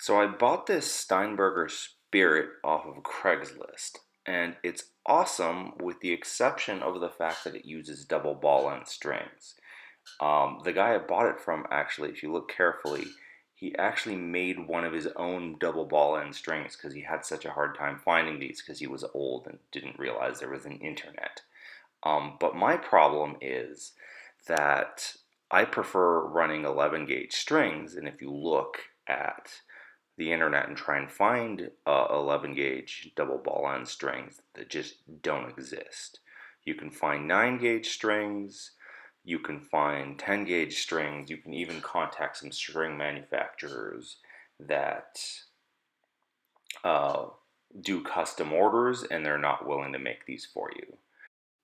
So I bought this Steinberger Spirit off of Craigslist, and it's awesome with the exception of the fact that it uses double ball end strings. The guy I bought it from, actually, if you look carefully, he actually made one of his own double ball end strings because he had such a hard time finding these because he was old and didn't realize there was an internet. But my problem is that I prefer running 11 gauge strings, and if you look at the internet and try and find 11 gauge double ball end strings that just don't exist. You can find 9 gauge strings, you can find 10 gauge strings, you can even contact some string manufacturers that uh, do custom orders and they're not willing to make these for you.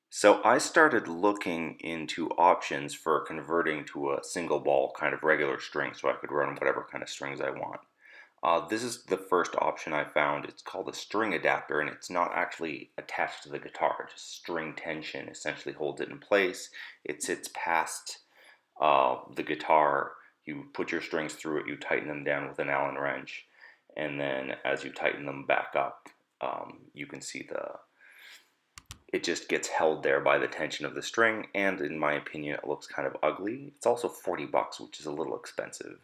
So I started looking into options for converting to a single ball kind of regular string so I could run whatever kind of strings I want. This is the first option I found. It's called a string adapter, and it's not actually attached to the guitar. Just string tension essentially holds it in place. It sits past the guitar. You put your strings through it, you tighten them down with an Allen wrench, and then as you tighten them back up, you can see it just gets held there by the tension of the string, and in my opinion, it looks kind of ugly. It's also 40 bucks, which is a little expensive.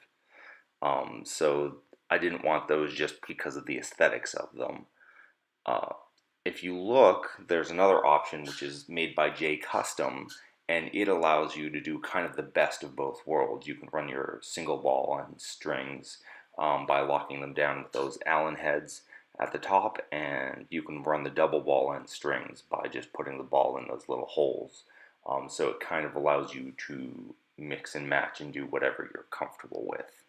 So I didn't want those just because of the aesthetics of them. Uh, if you look, there's another option which is made by jcustom, and it allows you to do kind of the best of both worlds. You can run your single ball and strings by locking them down with those Allen heads at the top, and you can run the double ball end strings by just putting the ball in those little holes. So it kind of allows you to mix and match and do whatever you're comfortable with.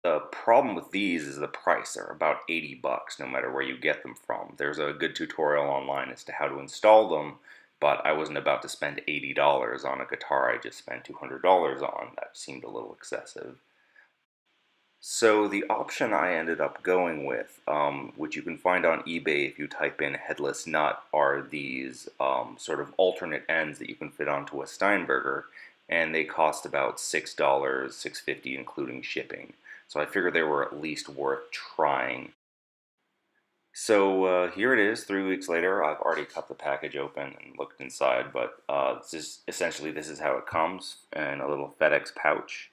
The problem with these is the price. They're about 80 bucks no matter where you get them from. There's a good tutorial online as to how to install them, but I wasn't about to spend $80 on a guitar I just spent $200 on. That seemed a little excessive. So the option I ended up going with, which you can find on eBay if you type in headless nut, are these sort of alternate ends that you can fit onto a Steinberger, and they cost about $6, $6.50 including shipping. So I figured they were at least worth trying. So here it is, 3 weeks later. I've already cut the package open and looked inside, but essentially this is how it comes in a little FedEx pouch.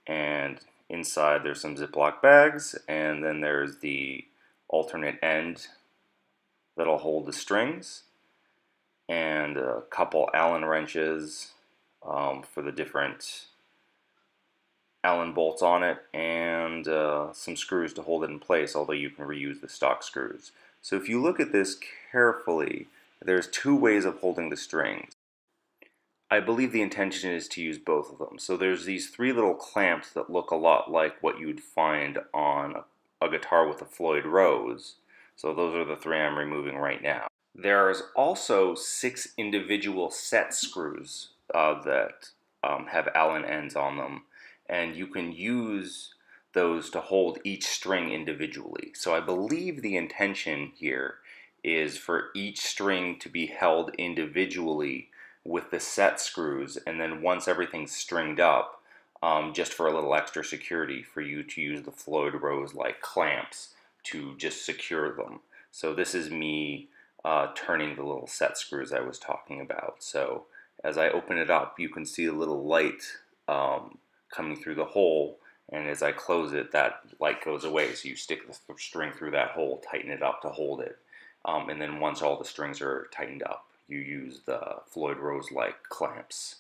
And inside there's some Ziploc bags, and then there's the alternate end that'll hold the strings, and a couple Allen wrenches for the different Allen bolts on it, and some screws to hold it in place, although you can reuse the stock screws. So if you look at this carefully, there's two ways of holding the strings. I believe the intention is to use both of them. So there's these three little clamps that look a lot like what you'd find on a guitar with a Floyd Rose. So those are the three I'm removing right now. There's also 6 individual set screws that have Allen ends on them, and you can use those to hold each string individually. So I believe the intention here is for each string to be held individually with the set screws, and then once everything's stringed up, just for a little extra security, for you to use the Floyd Rose like clamps to just secure them. So this is me turning the little set screws I was talking about. So as I open it up, you can see a little light coming through the hole, and as I close it, that light goes away. So you stick the string through that hole, tighten it up to hold it, and then once all the strings are tightened up, you use the Floyd Rose-like clamps.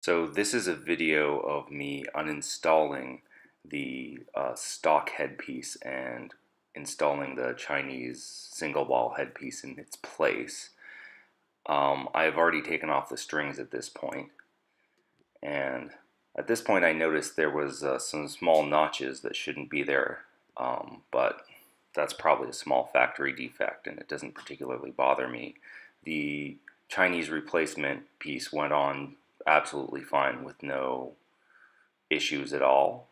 So this is a video of me uninstalling the stock headpiece and installing the Chinese single ball headpiece in its place. I've already taken off the strings at this point, and at this point I noticed there was some small notches that shouldn't be there, but that's probably a small factory defect and it doesn't particularly bother me. The Chinese replacement piece went on absolutely fine with no issues at all.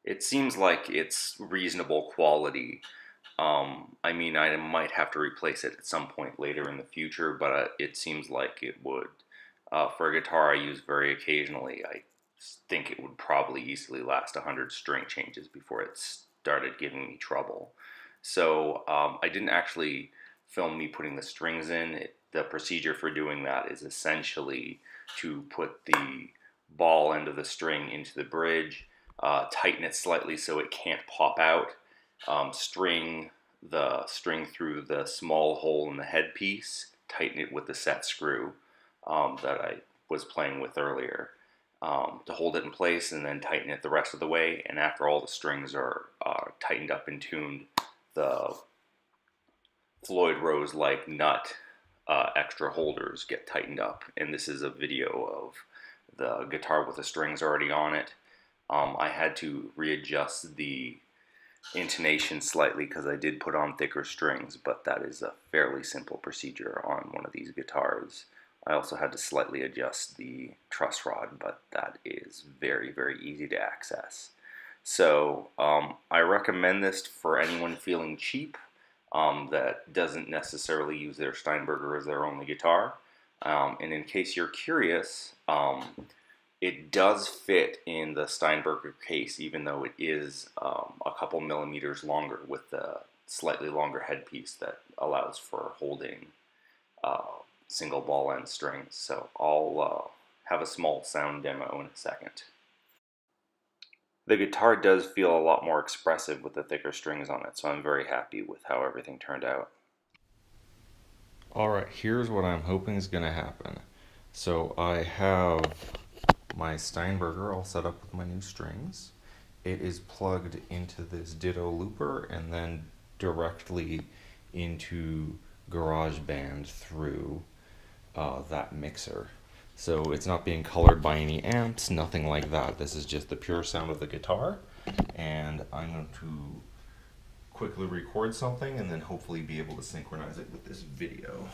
It seems like it's reasonable quality. I mean, I might have to replace it at some point later in the future, but it seems like it would. For a guitar I use very occasionally, I think it would probably easily last 100 string changes before it started giving me trouble. So I didn't actually film me putting the strings in. The procedure for doing that is essentially to put the ball end of the string into the bridge, tighten it slightly so it can't pop out, string the string through the small hole in the headpiece, tighten it with the set screw that I was playing with earlier, to hold it in place, and then tighten it the rest of the way. And after all the strings are tightened up and tuned, the Floyd Rose-like nut extra holders get tightened up. And this is a video of the guitar with the strings already on it. I had to readjust the intonation slightly because I did put on thicker strings, but that is a fairly simple procedure on one of these guitars. I also had to slightly adjust the truss rod, but that is very, very easy to access. So I recommend this for anyone feeling cheap that doesn't necessarily use their Steinberger as their only guitar. And in case you're curious, it does fit in the Steinberger case, even though it is a couple millimeters longer with the slightly longer headpiece that allows for holding single ball end strings. So I'll have a small sound demo in a second. The guitar does feel a lot more expressive with the thicker strings on it, so I'm very happy with how everything turned out. Alright, here's what I'm hoping is going to happen. So I have my Steinberger all set up with my new strings. It is plugged into this Ditto looper and then directly into GarageBand through that mixer. So it's not being colored by any amps, nothing like that. This is just the pure sound of the guitar. And I'm going to quickly record something and then hopefully be able to synchronize it with this video.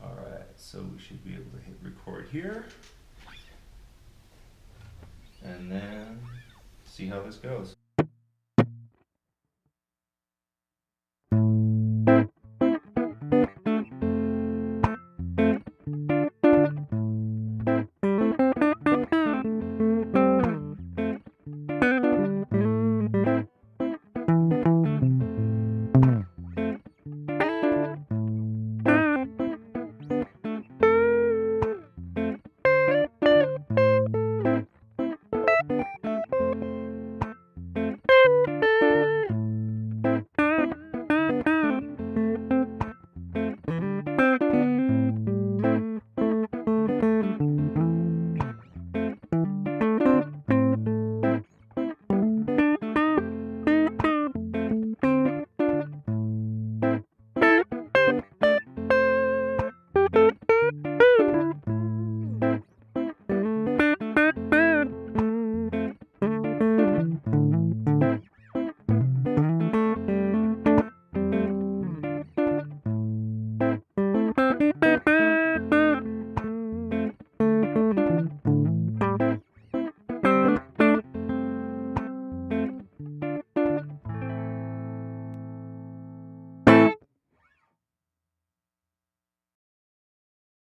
Alright, so we should be able to hit record here. And then see how this goes.